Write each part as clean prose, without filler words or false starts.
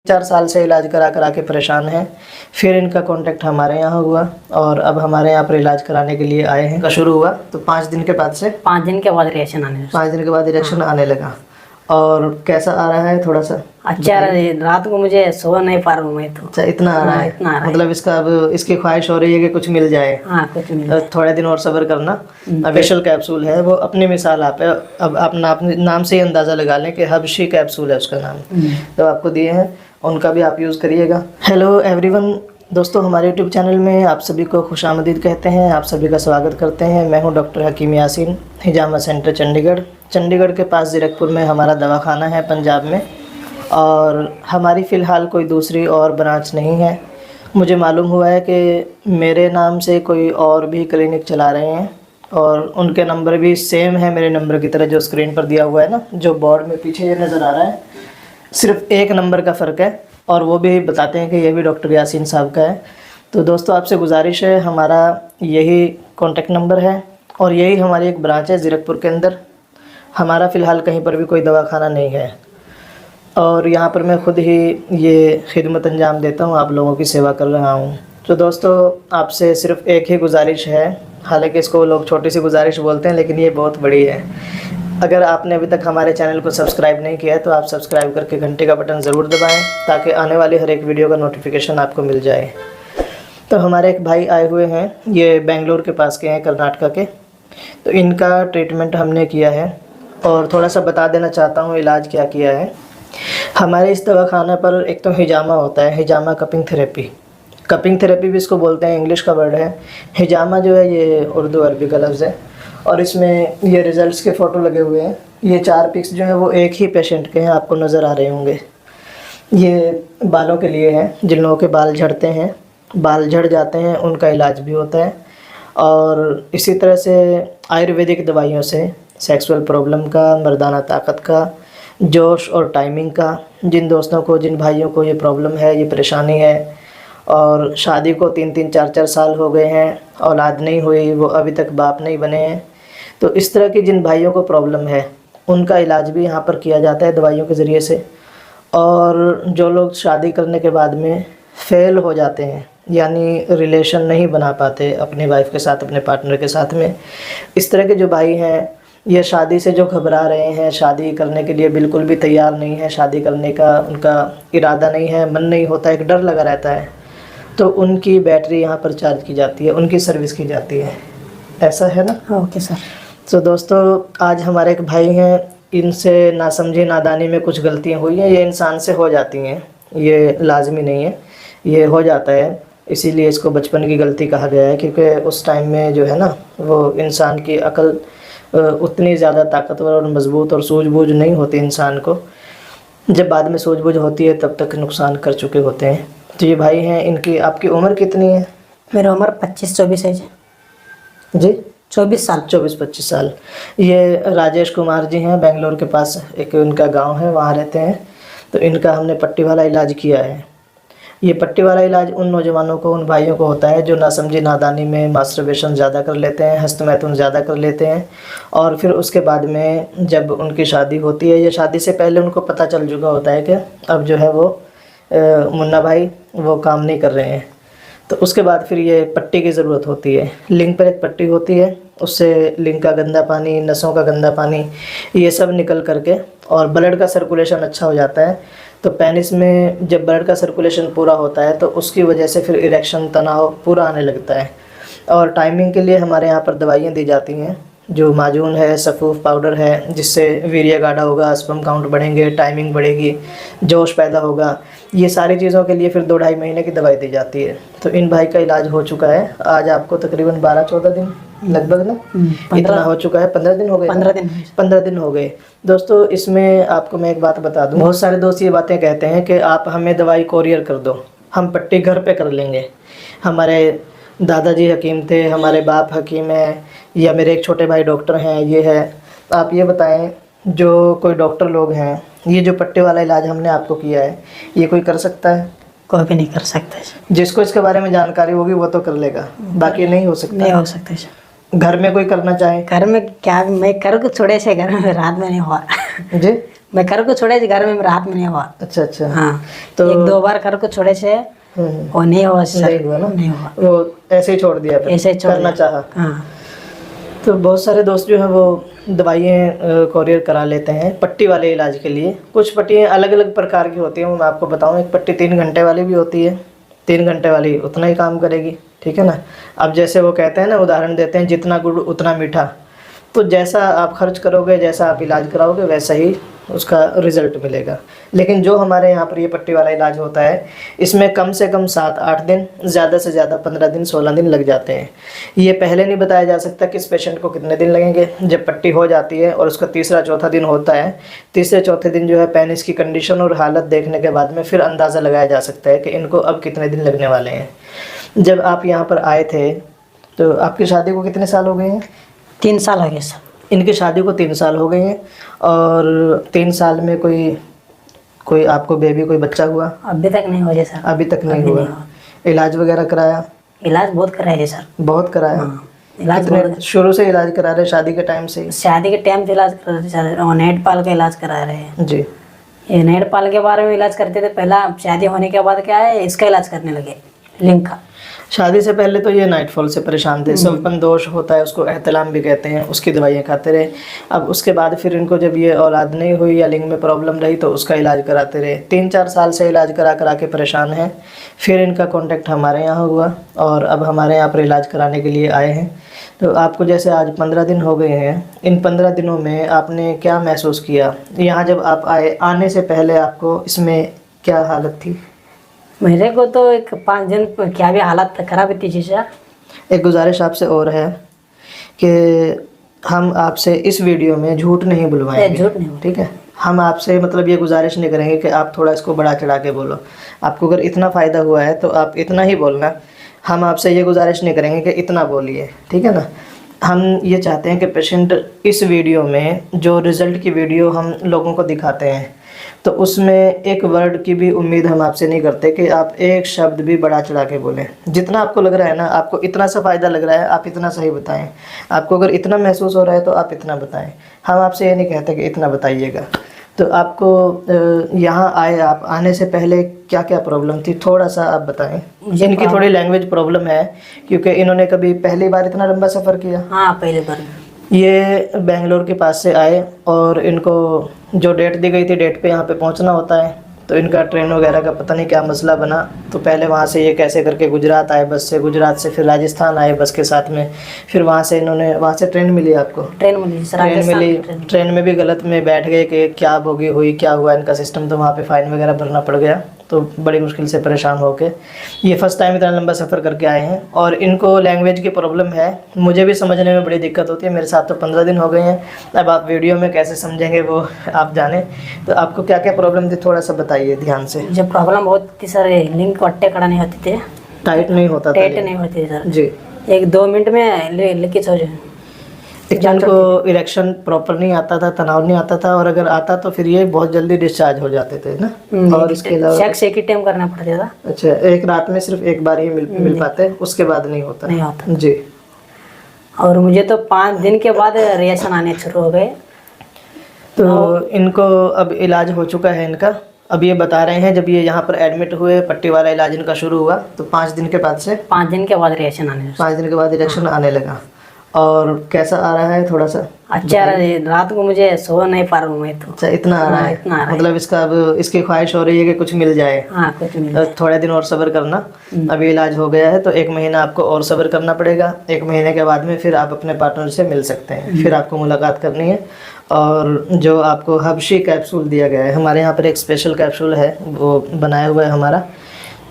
4 साल से इलाज करा के परेशान हैं। फिर इनका कांटेक्ट हमारे यहाँ हुआ और अब हमारे यहाँ पर इलाज कराने के लिए आए हैं। का शुरू हुआ तो 5 दिन के बाद से 5 दिन के बाद रिएक्शन आने लगा। 5 दिन के बाद रिएक्शन आने लगा। और कैसा आ रहा है थोड़ा सा? अच्छा, रात को मुझे सो नहीं पा रहा हूँ मैं तो। अच्छा, इतना आ रहा है? इतना आ रहा है। मतलब इसका अब इसकी ख्वाहिश हो रही है कि कुछ मिल जाए। हाँ, कुछ मिल जाए। थोड़े दिन और सब्र करना। अवेशल कैप्सूल है वो, अपनी मिसाल आप है। अब आप नाम से ही अंदाज़ा लगा लें कि हबशी कैप्सूल है उसका नाम। तो आपको दिए हैं, उनका भी आप यूज़ करिएगा। हेलो एवरीवन, दोस्तों हमारे यूट्यूब चैनल में आप सभी को खुशामदीद कहते हैं। आप सभी का स्वागत करते हैं। मैं हूं डॉक्टर हकीम यासीन, हिजामा सेंटर चंडीगढ़ के पास जीरकपुर में हमारा दवाखाना है पंजाब में। और हमारी फ़िलहाल कोई दूसरी और ब्रांच नहीं है। मुझे मालूम हुआ है कि मेरे नाम से कोई और भी क्लिनिक चला रहे हैं और उनके नंबर भी सेम है मेरे नंबर की तरह, जो स्क्रीन पर दिया हुआ है ना, जो बोर्ड में पीछे ये नज़र आ रहा है। सिर्फ एक नंबर का फ़र्क है और वो भी बताते हैं कि ये भी डॉक्टर यासीन साहब का है। तो दोस्तों आपसे गुजारिश है, हमारा यही कॉन्टेक्ट नंबर है और यही हमारी एक ब्रांच है जीरकपुर के अंदर। हमारा फ़िलहाल कहीं पर भी कोई दवाखाना नहीं है और यहाँ पर मैं ख़ुद ही ये खिदमत अंजाम देता हूँ, आप लोगों की सेवा कर रहा हूँ। तो दोस्तों आपसे सिर्फ एक ही गुजारिश है, हालांकि इसको लोग छोटी सी गुजारिश बोलते हैं लेकिन ये बहुत बड़ी है। अगर आपने अभी तक हमारे चैनल को सब्सक्राइब नहीं किया है तो आप सब्सक्राइब करके घंटे का बटन ज़रूर दबाएं ताकि आने वाली हर एक वीडियो का नोटिफिकेशन आपको मिल जाए। तो हमारे एक भाई आए हुए हैं, ये बेंगलोर के पास के हैं, कर्नाटका के। तो इनका ट्रीटमेंट हमने किया है और थोड़ा सा बता देना चाहता हूँ इलाज क्या किया है। हमारे इस दवाखाना पर एक तो हिजामा होता है, हिजामा कपिंग थेरेपी भी इसको बोलते हैं, इंग्लिश का वर्ड है। हिजामा जो है ये उर्दू अरबी का लफ्ज़ है और इसमें ये रिज़ल्ट्स के फ़ोटो लगे हुए हैं। ये 4 पिक्स जो हैं वो एक ही पेशेंट के हैं, आपको नज़र आ रहे होंगे। ये बालों के लिए है, जिन लोगों के बाल झड़ते हैं, बाल झड़ जाते हैं, उनका इलाज भी होता है। और इसी तरह से आयुर्वेदिक दवाइयों से सेक्सुअल प्रॉब्लम का, मर्दाना ताकत का, जोश और टाइमिंग का, जिन दोस्तों को, जिन भाइयों को ये प्रॉब्लम है, ये परेशानी है और शादी को 3-3 4-4 साल हो गए हैं, औलाद नहीं हुई, वो अभी तक बाप नहीं बने हैं, तो इस तरह की जिन भाइयों को प्रॉब्लम है उनका इलाज भी यहाँ पर किया जाता है दवाइयों के ज़रिए से। और जो लोग शादी करने के बाद में फेल हो जाते हैं, यानी रिलेशन नहीं बना पाते अपनी वाइफ के साथ, अपने पार्टनर के साथ में, इस तरह के जो भाई हैं, ये शादी से जो घबरा रहे हैं, शादी करने के लिए बिल्कुल भी तैयार नहीं है, शादी करने का उनका इरादा नहीं है, मन नहीं होता, एक डर लगा रहता है, तो उनकी बैटरी यहाँ पर चार्ज की जाती है, उनकी सर्विस की जाती है। ऐसा है ना? Okay sir. तो दोस्तों आज हमारे एक भाई हैं, इनसे नासमझी नादानी में कुछ गलतियाँ हुई हैं, ये इंसान से हो जाती हैं, ये लाजमी नहीं है, ये हो जाता है, इसीलिए इसको बचपन की गलती कहा गया है। क्योंकि उस टाइम में जो है ना, वो इंसान की अकल उतनी ज़्यादा ताकतवर और मजबूत और सूझबूझ नहीं होती इंसान को। जब बाद में सूझबूझ होती है तब तक नुकसान कर चुके होते हैं। तो ये भाई हैं, इनकी आपकी उम्र कितनी है? मेरी उम्र 25-24 है जी, 24 साल। 24-25 साल। ये राजेश कुमार जी हैं, बेंगलोर के पास एक उनका गांव है, वहाँ रहते हैं। तो इनका हमने पट्टी वाला इलाज किया है। ये पट्टी वाला इलाज उन नौजवानों को, उन भाइयों को होता है जो नासमझी नादानी में मास्टरबेशन ज़्यादा कर लेते हैं, हस्त मैथुन ज़्यादा कर लेते हैं और फिर उसके बाद में जब उनकी शादी होती है या शादी से पहले उनको पता चल चुका होता है कि अब जो है वो मुन्ना भाई वो काम नहीं कर रहे हैं, तो उसके बाद फिर ये पट्टी की ज़रूरत होती है। लिंग पर एक पट्टी होती है, उससे लिंग का गंदा पानी, नसों का गंदा पानी, ये सब निकल करके और ब्लड का सर्कुलेशन अच्छा हो जाता है। तो पेनिस में जब ब्लड का सर्कुलेशन पूरा होता है तो उसकी वजह से फिर इरेक्शन, तनाव पूरा आने लगता है। और टाइमिंग के लिए हमारे यहाँ पर दवाइयाँ दी जाती हैं, जो माजून है, सफूफ पाउडर है, जिससे वीर्य गाढ़ा होगा, स्पर्म काउंट बढ़ेंगे, टाइमिंग बढ़ेगी, जोश पैदा होगा। ये सारी चीज़ों के लिए फिर 2-2.5 महीने की दवाई दी जाती है। तो इन भाई का इलाज हो चुका है, आज आपको तकरीबन 12-14 दिन लगभग ना, इतना हो चुका है। 15 दिन हो गए। 15 दिन हो गए। दोस्तों इसमें आपको मैं एक बात बता दूं, बहुत सारे दोस्त ये बातें कहते हैं कि आप हमें दवाई कोरियर कर दो, हम पट्टी घर पे कर लेंगे। हमारे दादाजी हकीम थे, हमारे बाप हकीम है, या मेरे एक छोटे भाई डॉक्टर हैं, ये है। आप ये बताएं, जो कोई डॉक्टर लोग हैं, ये जो पट्टी वाला इलाज हमने आपको किया है, ये कोई कर सकता है? कोई भी नहीं कर सकता। जिसको इसके बारे में जानकारी होगी वो तो कर लेगा, बाकी नहीं हो सकता। नहीं हो सकता। घर में कोई करना चाहे? घर में क्या, मैं कर को थोड़े से घर में, रात में नहीं हुआ जी, मैं घर को छोड़े घर में मेरा हाथ में नहीं हुआ। अच्छा अच्छा। हाँ तो एक दो बार घर को छोड़े से वो नहीं हुआ सर। नहीं हुआ ना? नहीं हुआ, वो ऐसे ही छोड़ दिया, फिर ऐसे ही छोड़ करना दिया। चाहा। हाँ तो बहुत सारे दोस्त जो है वो दवाइयाँ कोरियर करा लेते हैं पट्टी वाले इलाज के लिए। कुछ पट्टियाँ अलग अलग प्रकार की होती हैं, वो मैं आपको बताऊँ। एक पट्टी 3 घंटे वाली भी होती है, 3 घंटे वाली उतना ही काम करेगी, ठीक है ना। अब जैसे वो कहते हैं ना, उदाहरण देते हैं, जितना गुड़ उतना मीठा। तो जैसा आप खर्च करोगे, जैसा आप इलाज कराओगे, वैसा ही उसका रिज़ल्ट मिलेगा। लेकिन जो हमारे यहाँ पर ये पट्टी वाला इलाज होता है, इसमें कम से कम 7-8 दिन, ज़्यादा से ज़्यादा 15 दिन 16 दिन लग जाते हैं। ये पहले नहीं बताया जा सकता कि इस पेशेंट को कितने दिन लगेंगे। जब पट्टी हो जाती है और उसका तीसरा चौथा दिन होता है, तीसरे चौथे दिन जो है पेनिस की कंडीशन और हालत देखने के बाद में फिर अंदाज़ा लगाया जा सकता है कि इनको अब कितने दिन लगने वाले हैं। जब आप यहाँ पर आए थे तो आपकी शादी को कितने साल हो गए हैं? 3 साल हो गए सर। इनकी शादी को 3 साल हो गए हैं। और 3 साल में कोई आपको बेबी, कोई बच्चा हुआ? अभी तक नहीं हो जाए सर। अभी तक नहीं अभी हुआ। नहीं हुआ। इलाज वगैरह कराया? इलाज बहुत कराया सर। बहुत कराया। हाँ, इलाज कितने बहुत। शुरू से इलाज करा रहे, शादी के टाइम से ही? शादी के टाइम से इलाज कर रहे थे सर, और नेटपाल का इलाज करा रहे हैं। जी। ये नेटपाल के बारे में इलाज करते थे पहला, शादी होने के बाद क्या है इसका इलाज करने लगे, लिंक का। शादी से पहले तो ये नाइटफॉल से परेशान थे, स्वल्पन दोष होता है उसको, एहतलाम भी कहते हैं, उसकी दवाइयाँ खाते रहे। अब उसके बाद फिर इनको जब ये औलाद नहीं हुई या लिंग में प्रॉब्लम रही तो उसका इलाज कराते रहे। 3-4 साल से इलाज करा के परेशान हैं। फिर इनका कॉन्टेक्ट हमारे यहाँ हुआ और अब हमारे यहाँ पर इलाज कराने के लिए आए हैं। तो आपको जैसे आज 15 दिन हो गए हैं, इन 15 दिनों में आपने क्या महसूस किया? यहाँ जब आप आए, आने से पहले आपको इसमें क्या हालत थी? मेरे को तो एक 5 दिन क्या भी हालत खराब थी जी सर। एक गुजारिश आपसे और है कि हम आपसे इस वीडियो में झूठ नहीं बुलवाएंगे, झूठ नहीं बोल- ठीक है। हम आपसे मतलब ये गुजारिश नहीं करेंगे कि आप थोड़ा इसको बढ़ा चढ़ा के बोलो। आपको अगर इतना फ़ायदा हुआ है तो आप इतना ही बोलना। हम आपसे ये गुजारिश नहीं करेंगे कि इतना बोलिए, ठीक है ना। हम ये चाहते हैं कि पेशेंट इस वीडियो में जो रिज़ल्ट की वीडियो हम लोगों को दिखाते हैं, तो उसमें एक वर्ड की भी उम्मीद हम आपसे नहीं करते कि आप एक शब्द भी बढ़ा चढ़ा के बोलें। जितना आपको लग रहा है ना, आपको इतना सा फ़ायदा लग रहा है, आप इतना सही बताएं। आपको अगर इतना महसूस हो रहा है तो आप इतना बताएं। हम आपसे ये नहीं कहते कि इतना बताइएगा। तो आपको यहाँ आए, आप आने से पहले क्या क्या प्रॉब्लम थी, थोड़ा सा आप बताएं। इनकी थोड़ी लैंग्वेज प्रॉब्लम है क्योंकि इन्होंने कभी पहली बार इतना लंबा सफ़र किया। हाँ पहले बार। ये बेंगलोर के पास से आए और इनको जो डेट दी गई थी, डेट पे यहाँ पे पहुँचना होता है। तो इनका ट्रेन वगैरह का पता नहीं क्या मसला बना। तो पहले वहाँ से ये कैसे करके गुजरात आए बस से, गुजरात से फिर राजस्थान आए बस के साथ में। फिर वहाँ से इन्होंने, वहाँ से ट्रेन मिली आपको? ट्रेन मिली सर। ट्रेन राजस्थान मिली। की ट्रेन। ट्रेन में भी गलत में बैठ गए कि क्या बोगी हुई, क्या हुआ इनका सिस्टम, तो वहाँ पे फ़ाइन वगैरह भरना पड़ गया। तो बड़ी मुश्किल से परेशान होके ये फ़र्स्ट टाइम इतना लंबा सफ़र करके आए हैं। और इनको लैंग्वेज की प्रॉब्लम है, मुझे भी समझने में बड़ी दिक्कत होती है। मेरे साथ तो 15 दिन हो गए हैं। अब आप वीडियो में कैसे समझेंगे वो आप जाने। तो आपको क्या क्या प्रॉब्लम थी, थोड़ा सा बताइए ध्यान से। जो प्रॉब्लम बहुत थी सर, लिंक अट्टे खड़ा नहीं होते थे, टाइट नहीं होता था? टाइट नहीं होती सर जी। 1-2 मिनट में लीकेज हो जाए। एक जन को इरेक्शन प्रॉपर नहीं आता था, तनाव नहीं आता था, और अगर आता तो फिर ये बहुत जल्दी डिस्चार्ज हो जाते थे ना। और इसके अलावा चेक एक ही टाइम करना पड़ता था। अच्छा, एक रात में सिर्फ एक बार ही मिल पाते, उसके बाद नहीं होता? नहीं होता जी। और मुझे तो 5 दिन के बाद रिएक्शन आने शुरू हो गए। तो इनको अब इलाज हो चुका है इनका। अब ये बता रहे हैं जब ये यहाँ पर एडमिट हुए, पट्टी वाला इलाज इनका शुरू हुआ तो 5 दिन के बाद से, 5 दिन के बाद रिएक्शन आने। 5 दिन के बाद इरेक्शन आने लगा। और कैसा आ रहा है थोड़ा सा? अच्छा रात को मुझे सो नहीं पा रहा हूँ मैं तो। अच्छा, इतना आ रहा है? इतना आ रहा है। मतलब इसका अब इसकी ख्वाहिश हो रही है कि कुछ मिल जाए। हाँ कुछ नहीं। तो थोड़े दिन और सब्र करना। अभी इलाज हो गया है तो 1 महीना आपको और सब्र करना पड़ेगा। 1 महीने के बाद में फिर आप अपने पार्टनर से मिल सकते हैं, फिर आपको मुलाकात करनी है। और जो आपको हबशी कैप्सूल दिया गया है, हमारे यहाँ पर एक स्पेशल कैप्सूल है वो बनाया हुआ है हमारा,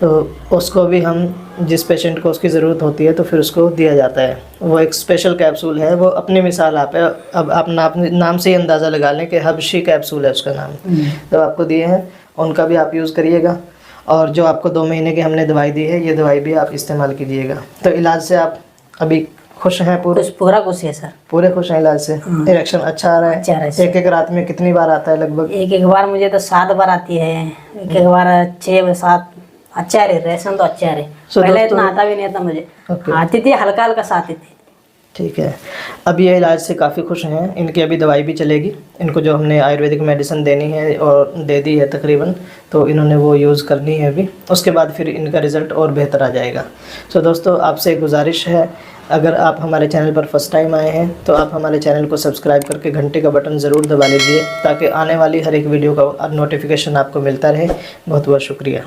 तो उसको भी हम जिस पेशेंट को उसकी ज़रूरत होती है तो फिर उसको दिया जाता है। वो एक स्पेशल कैप्सूल है, वो अपनी मिसाल आप है। अब आप नाम से ही अंदाज़ा लगा लें कि हबशी कैप्सूल है उसका नाम। तो आपको दिए हैं, उनका भी आप यूज़ करिएगा। और जो आपको 2 महीने की हमने दवाई दी है, ये दवाई भी आप इस्तेमाल कीजिएगा। तो इलाज से आप अभी खुश हैं? पूरा खुश है सर। पूरे खुश हैं इलाज से? इरेक्शन अच्छा आ रहा है? अच्छा आ रहा है। एक रात में कितनी बार आता है लगभग? एक बार मुझे तो 7 बार आती है, एक बार 6-7। अच्छा है, रेशन तो अच्छा है। So, पहले दोस्तों- इतना आता भी नहीं था मुझे। Okay. आती थी, हल्का हल्का सा आती थी। ठीक है। अब ये इलाज से काफ़ी खुश हैं, इनकी अभी दवाई भी चलेगी। इनको जो हमने आयुर्वेदिक मेडिसिन देनी है और दे दी है तकरीबन, तो इन्होंने वो यूज़ करनी है अभी, उसके बाद फिर इनका रिज़ल्ट और बेहतर आ जाएगा। सो दोस्तों, आपसे एक गुजारिश है, अगर आप हमारे चैनल पर फर्स्ट टाइम आए हैं तो आप हमारे चैनल को सब्सक्राइब करके घंटे का बटन ज़रूर दबा लीजिए, ताकि आने वाली हर एक वीडियो का नोटिफिकेशन आपको मिलता रहे। बहुत बहुत शुक्रिया।